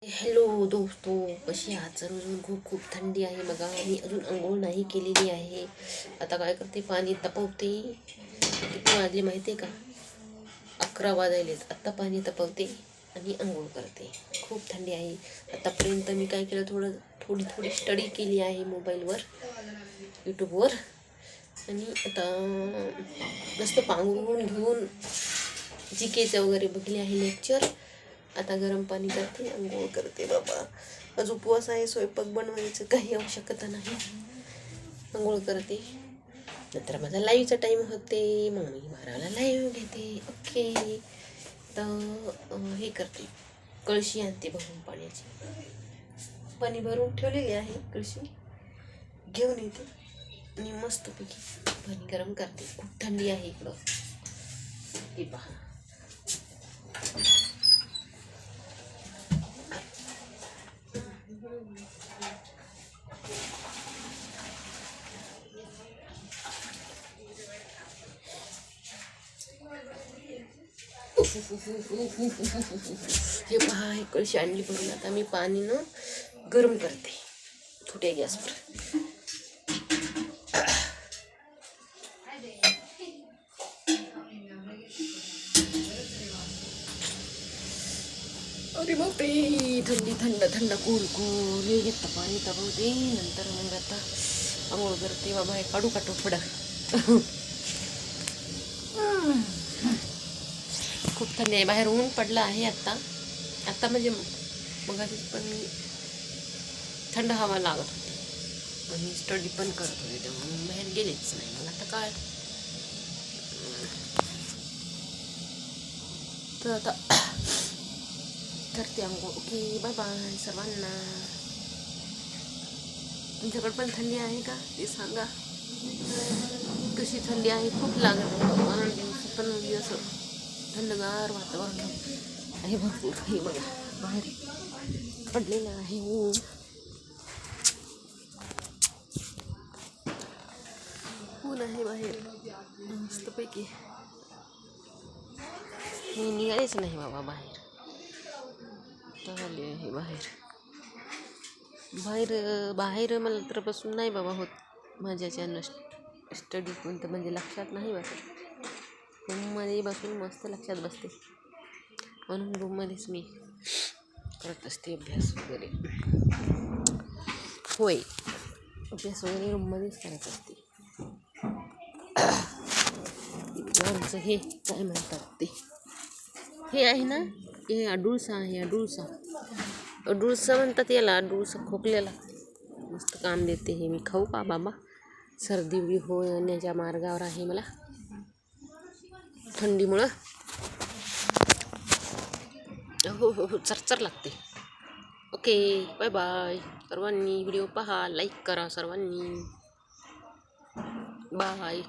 Hello दोस्तो, कशी आहात सर्व? अजून खूप खूप थंडी आहे बघा. मी अजून आंघोळ नाही केलेली आहे. आता काय करते, पाणी तापवते. किती वाजले माहिती आहे का? 11 वाजलेत. आत्ता पाणी तापवते आणि आंघोळ करते. खूप थंडी आहे. आतापर्यंत मी काय केलं, थोडी स्टडी केली आहे मोबाईलवर, यूट्यूबवर. आणि आता मस्त पांघरून घेऊन जी केचं वगैरे बघले आहे लेक्चर. आता गरम पाणी करते, आंघोळ करते बाबा. आज उपवास आहे, स्वयंपाक बनवायचं काही आवश्यकता नाही. आंघोळ करते, नंतर माझा लाईव्हचा टाईम होते, मग मी 12ला लाईव्ह घेते. ओके. तर हे करते, कळशी आणते भरून पाण्याची. पाणी भरून ठेवलेली आहे कळशी, घेऊन येते आणि मस्तपैकी पाणी गरम करते. खूप थंडी आहे इकडं, हे पहा. हे पहा, हे कळशी आणली भरून. आता मी पाणी गरम करते छोट्या गॅसवर. अरे बापरे, थंड कूल हे घेतलं पाणी तापवते. नंतर मग आता आंघोळ करते बाबा. हे काढू का टोपडा? खूप थंडी आहे, बाहेर ऊन पडलं आहे आता म्हणजे मग पण थंड हवा लागत होती आणि स्टडी पण करत होते, तेव्हा मग बाहेर गेलेच नाही. मग आता काय, तर आता करते आंघोळ. ओके, बाय बाय सर्वांना. तुमच्याकडे पण थंडी आहे का ते सांगा. कशी थंडी आहे? खूप लागत आहे दिवस, पण म्हणजे असं थंडगार वातावरण आहे भरपूर. हे बघा, बाहेर पडलेलं आहे ऊन आहे बाहेर मस्तपैकी. मी निघालेच नाही बाबा बाहेर. आले आहे बाहेर मला तर बसून नाही बाबा होत. माझ्याच्यानं स्टडी कोणतं म्हणजे लक्षात नाही बसत. रूममध्ये बसून मस्त लक्षात बसते, म्हणून रूममध्येच मी करत असते अभ्यास वगैरे. होय, अभ्यास वगैरे रूममध्येच करत असते. आमचं हे काय म्हणतात ते, हे आहे ना, हे अडुळसा आहे. अडुळसा म्हणतात याला, अडुळसा खोकल्याला मस्त काम देते. हे मी खाऊ का बाबा? सर्दी होण्याच्या मार्गावर आहे मला थंडीमुळं. हो, चरचर लागते. ओके, बाय बाय सर्वांनी. व्हिडिओ पहा, लाईक करा सर्वांनी. बाय.